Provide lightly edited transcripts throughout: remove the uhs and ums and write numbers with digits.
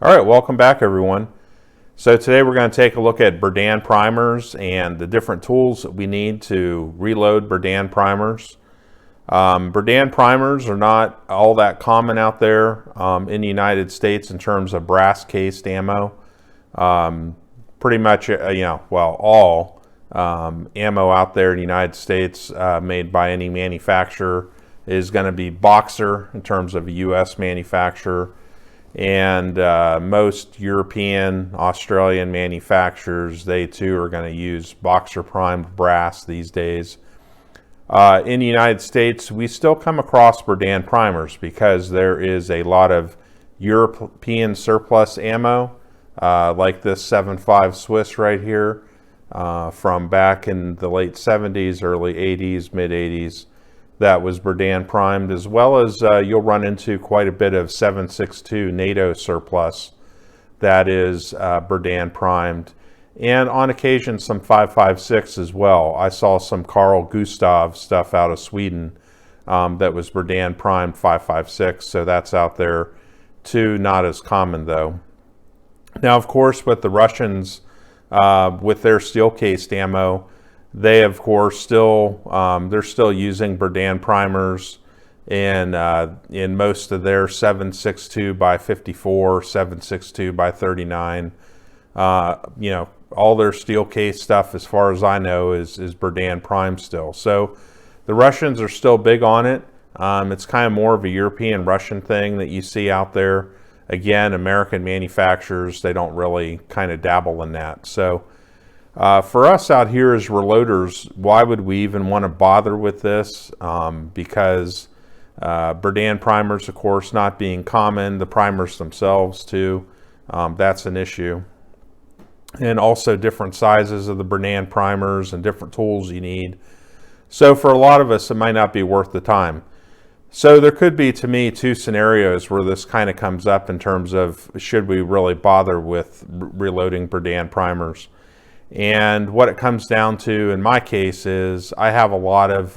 All right, welcome back everyone. So today we're going to take a look at Berdan primers and the different tools that we need to reload Berdan primers. Berdan primers are not all that common out there in the United States in terms of brass cased ammo. Pretty much, all ammo out there in the United States made by any manufacturer is going to be Boxer in terms of a U.S. manufacturer. And most European, Australian manufacturers, they too are going to use Boxer primed brass these days. In the United States, we still come across Berdan primers because there is a lot of European surplus ammo, like this 7.5 Swiss right here, from back in the late 70s, early 80s, mid 80s. That was Berdan primed, as well as you'll run into quite a bit of 7.62 NATO surplus that is Berdan primed, and on occasion some 5.56 as well. I saw some Carl Gustav stuff out of Sweden that was Berdan primed 5.56, so that's out there too, not as common though. Now of course with the Russians, with their steel cased ammo, they of course still they're still using Berdan primers in most of their 7.62 by 54, 7.62 by 39. All their steel case stuff, as far as I know, is Berdan prime still. So the Russians are still big on it. It's kind of more of a European Russian thing that you see out there. Again, American manufacturers, they don't really kind of dabble in that. So for us out here as reloaders, why would we even want to bother with this? Because Berdan primers, of course, not being common, the primers themselves too, that's an issue. And also different sizes of the Berdan primers and different tools you need. So for a lot of us, it might not be worth the time. So there could be, to me, two scenarios where this kind of comes up in terms of should we really bother with reloading Berdan primers. And what it comes down to in my case is I have a lot of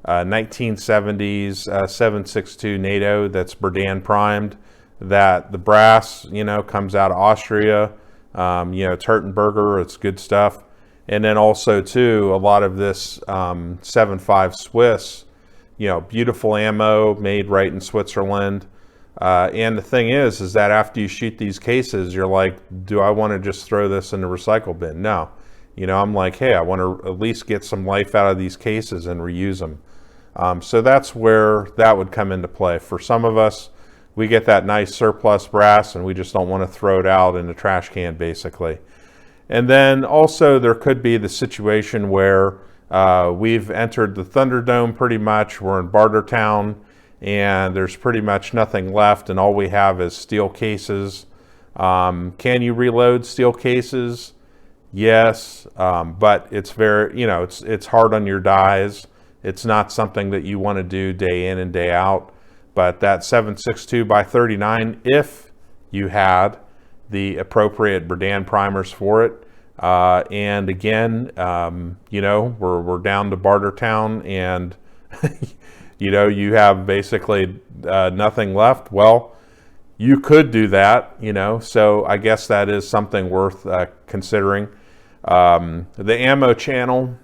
1970s 7.62 NATO that's Berdan primed, that the brass, comes out of Austria. It's Hurtenberger, it's good stuff. And then also too, a lot of this 7.5 Swiss, beautiful ammo made right in Switzerland. And the thing is that after you shoot these cases, you're like, do I want to just throw this in the recycle bin? No. I'm like, hey, I want to at least get some life out of these cases and reuse them. So that's where that would come into play. For some of us, we get that nice surplus brass and we just don't want to throw it out in the trash can, basically. And then also there could be the situation where we've entered the Thunderdome pretty much. We're in Bartertown, and there's pretty much nothing left, and all we have is steel cases. Can you reload steel cases? Yes, but it's very, it's hard on your dies. It's not something that you want to do day in and day out. But that 7.62 by 39, if you had the appropriate Berdan primers for it, and again, we're down to Bartertown, and you have basically nothing left. Well, you could do that, so I guess that is something worth considering. The ammo channel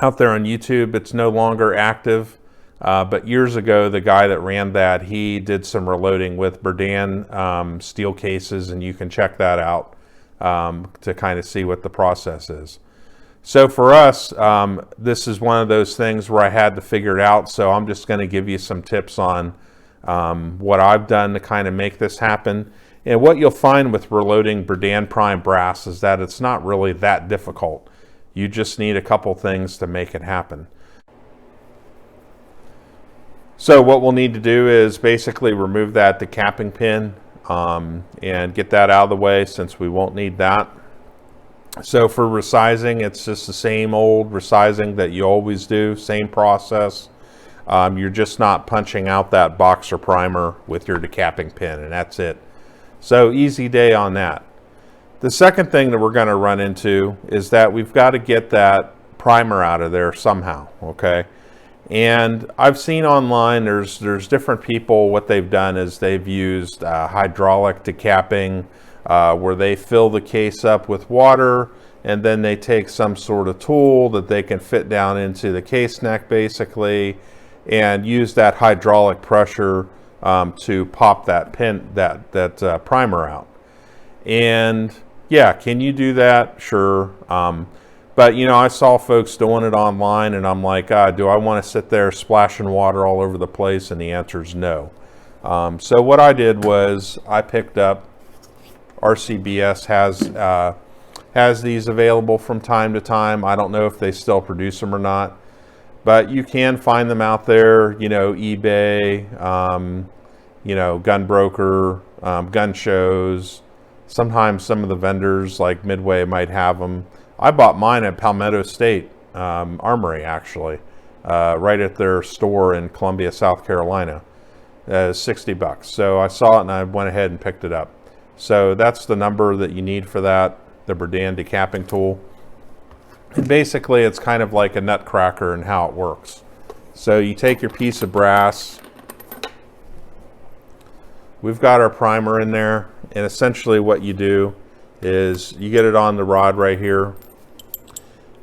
out there on YouTube, it's no longer active, but years ago, the guy that ran that, he did some reloading with Berdan steel cases, and you can check that out to kind of see what the process is. So for us, this is one of those things where I had to figure it out. So I'm just going to give you some tips on what I've done to kind of make this happen. And what you'll find with reloading Berdan prime brass is that it's not really that difficult. You just need a couple things to make it happen. So what we'll need to do is basically remove that decapping pin and get that out of the way, since we won't need that. So for resizing, it's just the same old resizing that you always do, same process. You're just not punching out that Boxer primer with your decapping pin, and that's it. So easy day on that. The second thing that we're going to run into is that we've got to get that primer out of there somehow, okay? And I've seen online, there's different people, what they've done is they've used hydraulic decapping, where they fill the case up with water, and then they take some sort of tool that they can fit down into the case neck basically, and use that hydraulic pressure to pop that pin, that primer out. And yeah, can you do that? Sure. But you know, I saw folks doing it online, and I'm like, do I want to sit there splashing water all over the place? And the answer is no. So what I did was I picked up, RCBS has these available from time to time. I don't know if they still produce them or not, but you can find them out there. You know, eBay, you know, gun broker, gun shows. Sometimes some of the vendors like Midway might have them. I bought mine at Palmetto State Armory, actually, right at their store in Columbia, South Carolina. 60 bucks. So I saw it and I went ahead and picked it up. So that's the number that you need for that, the Berdan decapping tool. And basically it's kind of like a nutcracker and how it works. So you take your piece of brass. We've got our primer in there, and essentially what you do is you get it on the rod right here,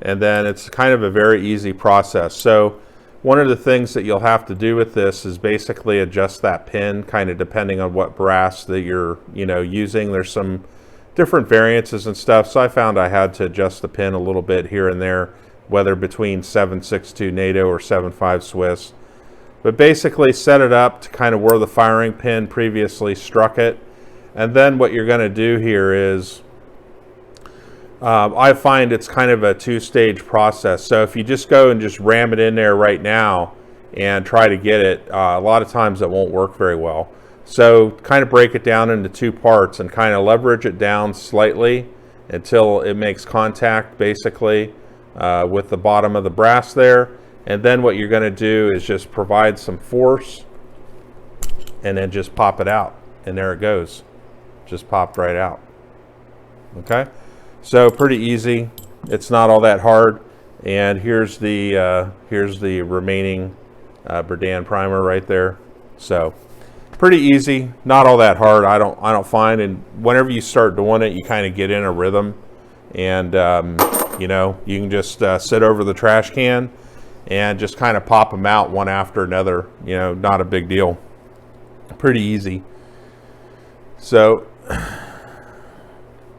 and then it's kind of a very easy process. So one of the things that you'll have to do with this is basically adjust that pin, kind of depending on what brass that you're using. There's some different variances and stuff, so I found I had to adjust the pin a little bit here and there, whether between 7.62 NATO or 7.5 Swiss. But basically set it up to kind of where the firing pin previously struck it. And then what you're going to do here is, I find it's kind of a two-stage process. So if you just go and just ram it in there right now and try to get it, a lot of times it won't work very well. So kind of break it down into two parts and kind of leverage it down slightly until it makes contact basically with the bottom of the brass there. And then what you're going to do is just provide some force and then just pop it out. And there it goes. Just popped right out. Okay? So pretty easy. It's not all that hard. And here's the remaining Berdan primer right there. So pretty easy, not all that hard. I don't find. And whenever you start doing it, you kind of get in a rhythm. And you know, you can just sit over the trash can and just kind of pop them out one after another. You know, not a big deal. Pretty easy. So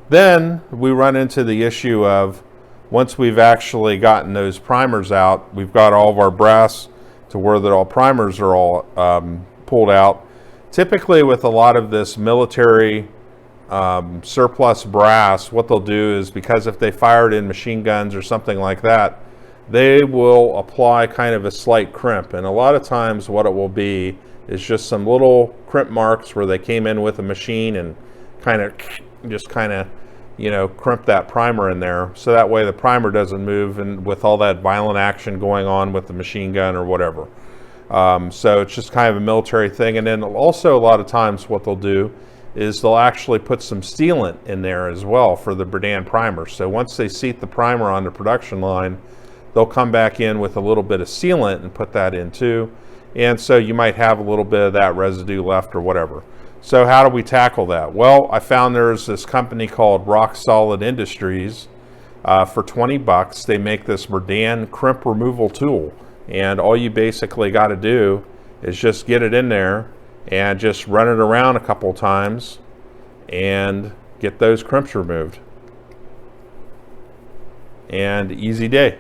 then we run into the issue of, once we've actually gotten those primers out, we've got all of our brass to where that all primers are all pulled out. Typically with a lot of this military surplus brass, what they'll do is, because if they fire it in machine guns or something like that, they will apply kind of a slight crimp. And a lot of times what it will be is just some little crimp marks where they came in with a machine and kind of crimp that primer in there, so that way the primer doesn't move, and with all that violent action going on with the machine gun or whatever. So it's just kind of a military thing. And then also a lot of times what they'll do is they'll actually put some sealant in there as well for the Berdan primer. So once they seat the primer on the production line, they'll come back in with a little bit of sealant and put that in too. And so you might have a little bit of that residue left or whatever. So how do we tackle that? Well, I found there's this company called Rock Solid Industries. For 20 bucks, they make this Berdan crimp removal tool. And all you basically got to do is just get it in there and just run it around a couple times and get those crimps removed. And easy day.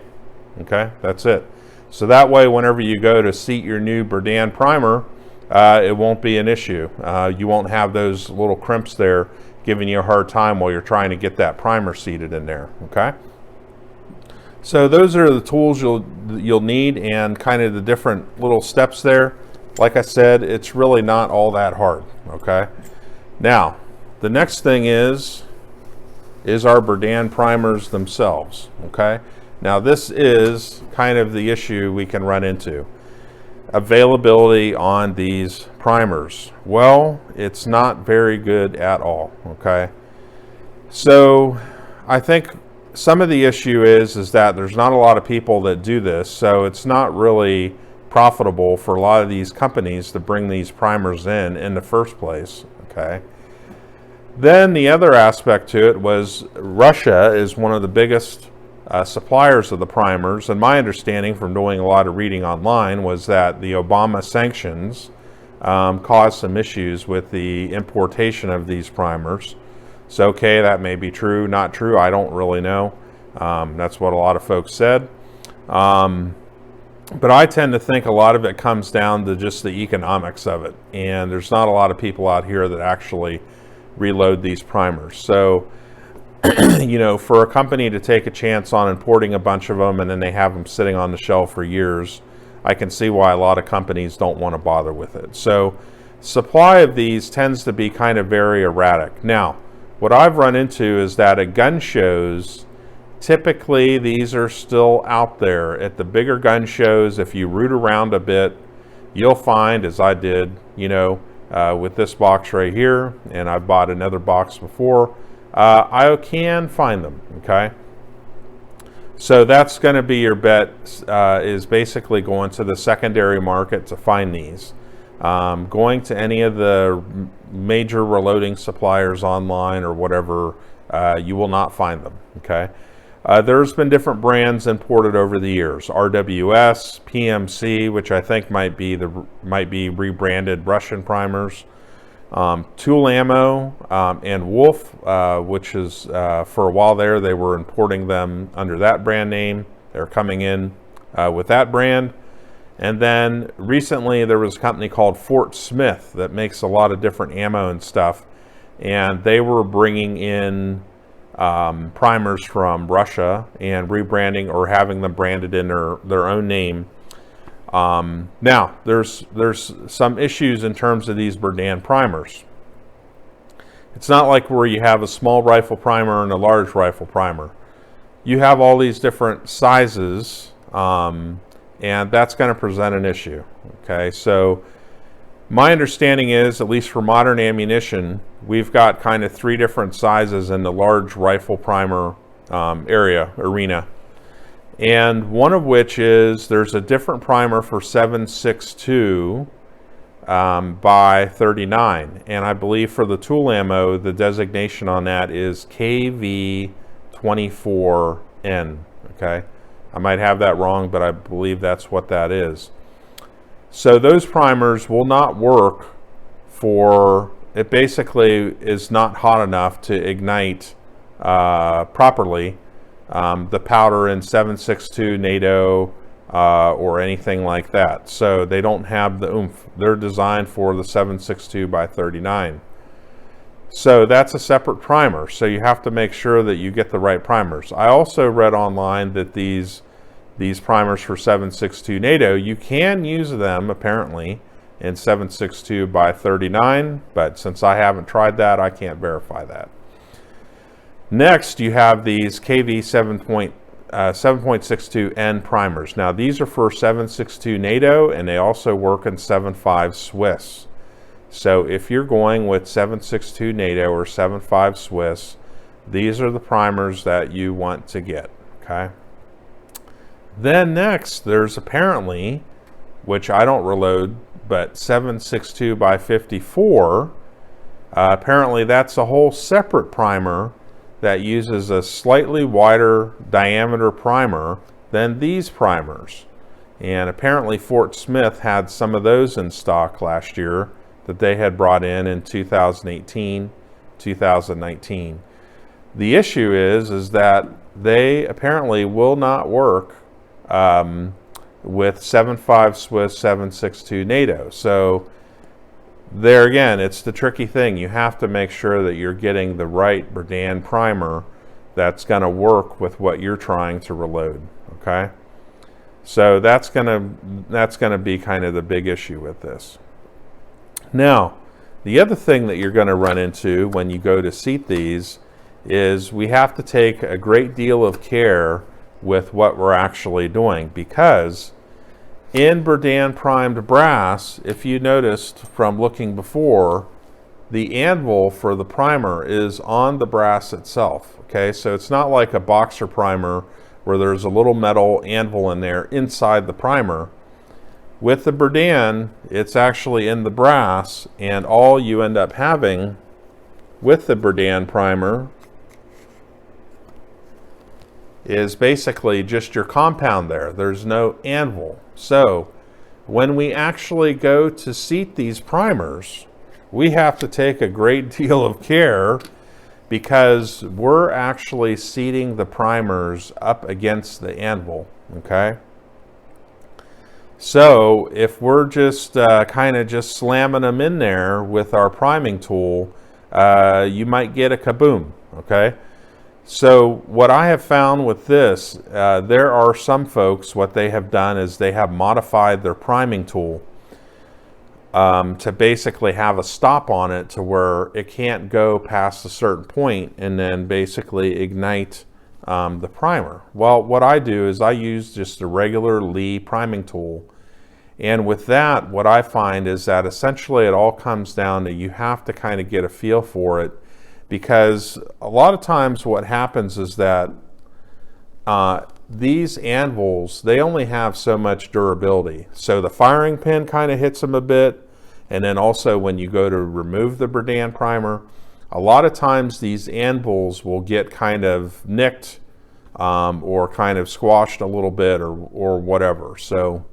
Okay, that's it. So that way, whenever you go to seat your new Berdan primer, it won't be an issue. You won't have those little crimps there giving you a hard time while you're trying to get that primer seated in there. Okay. So those are the tools you'll need, and kind of the different little steps there. Like I said, it's really not all that hard. Okay. Now, the next thing is our Berdan primers themselves. Okay. Now this is kind of the issue we can run into. Availability on these primers. Well, it's not very good at all. Okay. So I think some of the issue is that there's not a lot of people that do this, so it's not really profitable for a lot of these companies to bring these primers in the first place. Okay. Then the other aspect to it was Russia is one of the biggest suppliers of the primers, and my understanding from doing a lot of reading online was that the Obama sanctions caused some issues with the importation of these primers. So, okay, that may be true, not true, I don't really know. That's what a lot of folks said. But I tend to think a lot of it comes down to just the economics of it, and there's not a lot of people out here that actually reload these primers. So, you know, for a company to take a chance on importing a bunch of them and then they have them sitting on the shelf for years, I can see why a lot of companies don't want to bother with it. So supply of these tends to be kind of very erratic. Now, what I've run into is that at gun shows, typically these are still out there. At the bigger gun shows, if you root around a bit, you'll find, as I did, you know, with this box right here, and I've bought another box before, I can find them, okay? So that's going to be your bet, is basically going to the secondary market to find these. Going to any of the major reloading suppliers online or whatever, you will not find them, okay? There's been different brands imported over the years. RWS, PMC, which I think might be rebranded Russian primers. Tool Ammo and Wolf, which is for a while there they were importing them under that brand name. They're coming in with that brand. And then recently there was a company called Fort Smith that makes a lot of different ammo and stuff, and they were bringing in primers from Russia and rebranding or having them branded in their own name. Now, there's some issues in terms of these Berdan primers. It's not like where you have a small rifle primer and a large rifle primer. You have all these different sizes, and that's going to present an issue. Okay, so my understanding is, at least for modern ammunition, we've got kind of 3 different sizes in the large rifle primer arena. And one of which is there's a different primer for 7.62 by 39. And I believe for the tool ammo, the designation on that is KV24N. Okay, I might have that wrong, but I believe that's what that is. So those primers will not work for, it basically is not hot enough to ignite properly the powder in 7.62 NATO or anything like that. So they don't have the oomph. They're designed for the 7.62 by 39. So that's a separate primer. So you have to make sure that you get the right primers. I also read online that these primers for 7.62 NATO, you can use them apparently in 7.62 by 39, but since I haven't tried that, I can't verify that. Next, you have these KV 7.62N primers. Now, these are for 7.62 NATO, and they also work in 7.5 Swiss. So if you're going with 7.62 NATO or 7.5 Swiss, these are the primers that you want to get, okay? Then next, there's apparently, which I don't reload, but 7.62 by 54, apparently that's a whole separate primer that uses a slightly wider diameter primer than these primers. And apparently Fort Smith had some of those in stock last year that they had brought in 2018, 2019. The issue is that they apparently will not work with 7.5 Swiss, 7.62 NATO. So there again, it's the tricky thing. You have to make sure that you're getting the right Berdan primer that's going to work with what you're trying to reload. Okay, so that's gonna be kind of the big issue with this. Now, the other thing that you're going to run into when you go to seat these is we have to take a great deal of care with what we're actually doing, because in Berdan primed brass, if you noticed from looking before, the anvil for the primer is on the brass itself. Okay, so it's not like a boxer primer where there's a little metal anvil in there inside the primer. With the Berdan, it's actually in the brass, and all you end up having with the Berdan primer is basically just your compound there. There's no anvil. So when we actually go to seat these primers, we have to take a great deal of care because we're actually seating the primers up against the anvil, okay? So if we're just kind of just slamming them in there with our priming tool, you might get a kaboom, okay? So what I have found with this, there are some folks, what they have done is they have modified their priming tool to basically have a stop on it to where it can't go past a certain point and then basically ignite the primer. Well, what I do is I use just a regular Lee priming tool. And with that, what I find is that essentially it all comes down to you have to kind of get a feel for it, because a lot of times what happens is that these anvils, they only have so much durability. So the firing pin kind of hits them a bit, and then also when you go to remove the Berdan primer, a lot of times these anvils will get kind of nicked or kind of squashed a little bit or whatever. So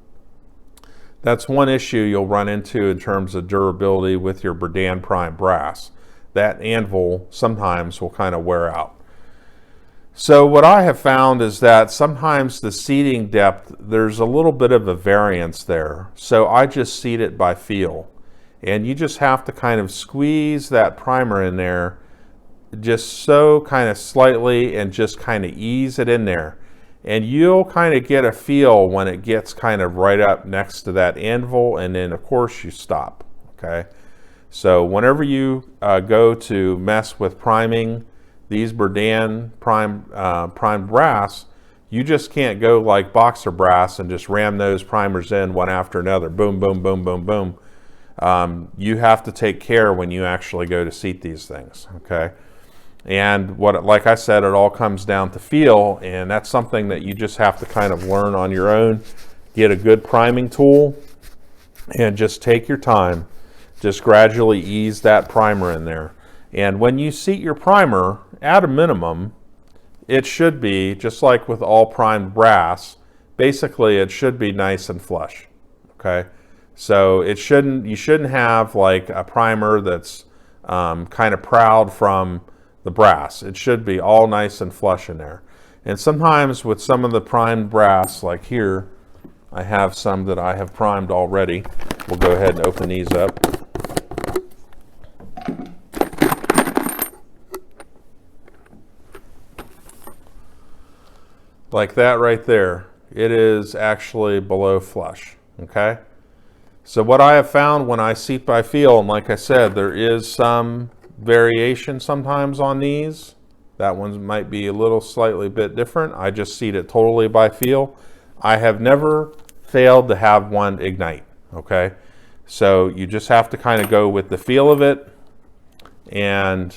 that's one issue you'll run into in terms of durability with your Berdan prime brass. That anvil sometimes will kind of wear out. So what I have found is that sometimes the seating depth, there's a little bit of a variance there. So I just seat it by feel. And you just have to kind of squeeze that primer in there just so kind of slightly and just kind of ease it in there. And you'll kind of get a feel when it gets kind of right up next to that anvil, and then of course you stop, okay? So whenever you go to mess with priming these Berdan primed brass, you just can't go like boxer brass and just ram those primers in one after another, boom, boom, boom, boom, boom. You have to take care when you actually go to seat these things, okay? And like I said, it all comes down to feel, and that's something that you just have to kind of learn on your own. Get a good priming tool and just take your time. Just gradually ease that primer in there. And when you seat your primer, at a minimum, it should be, just like with all primed brass, basically it should be nice and flush, okay? So you shouldn't have like a primer that's kind of proud from the brass. It should be all nice and flush in there. And sometimes with some of the primed brass, like here, I have some that I have primed already. We'll go ahead and open these up. Like that right there. It is actually below flush, okay? So what I have found when I seat by feel, and like I said, there is some variation sometimes on these. That one might be a little slightly bit different. I just seat it totally by feel. I have never failed to have one ignite, okay? So you just have to kind of go with the feel of it and,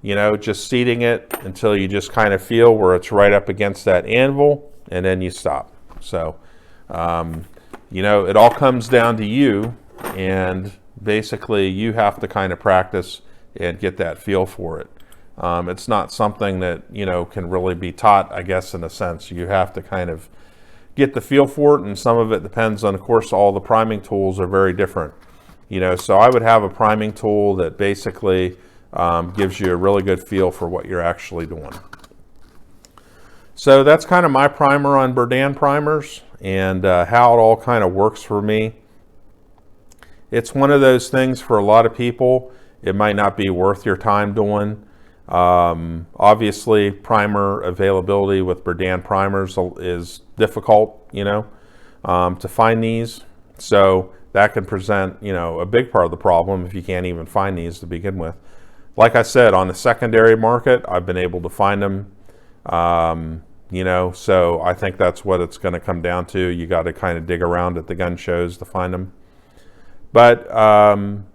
you know, just seating it until you just kind of feel where it's right up against that anvil, and then you stop. So, you know, it all comes down to you, and basically you have to kind of practice and get that feel for it. It's not something that, you know, can really be taught, I guess, in a sense. You have to kind of get the feel for it, and some of it depends on, of course, all the priming tools are very different. You know, so I would have a priming tool that basically gives you a really good feel for what you're actually doing. So that's kind of my primer on Berdan primers and how it all kind of works for me. It's one of those things for a lot of people, it might not be worth your time doing. Obviously, primer availability with Berdan primers is difficult, you know, to find these. So that can present, you know, a big part of the problem if you can't even find these to begin with. Like I said, on the secondary market, I've been able to find them, you know, so I think that's what it's going to come down to. You got to kind of dig around at the gun shows to find them. But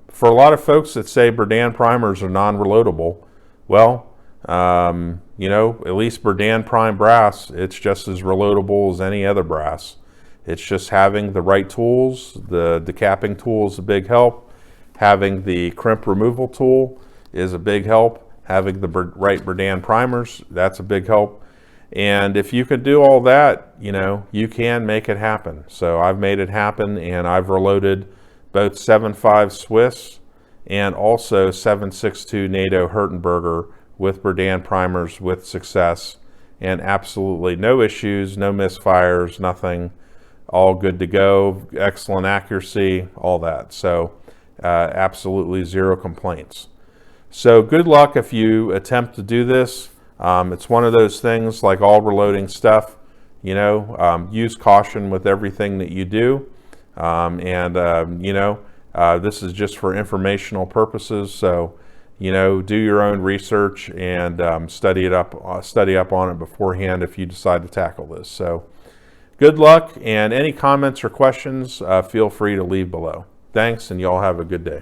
for a lot of folks that say Berdan primers are non-reloadable, well, you know, at least Berdan prime brass, it's just as reloadable as any other brass. It's just having the right tools. The decapping tool is a big help. Having the crimp removal tool is a big help. Having the right Berdan primers, that's a big help. And if you can do all that, you know, you can make it happen. So I've made it happen, and I've reloaded both 7.5 Swiss and also 7.62 NATO Hertenberger with Berdan primers with success, and absolutely no issues, no misfires, nothing, all good to go, excellent accuracy, all that. So absolutely zero complaints. So good luck if you attempt to do this. It's one of those things, like all reloading stuff, you know, use caution with everything that you do. You know, this is just for informational purposes. So, you know, do your own research and study up on it beforehand if you decide to tackle this. So good luck, and any comments or questions, feel free to leave below. Thanks, and y'all have a good day.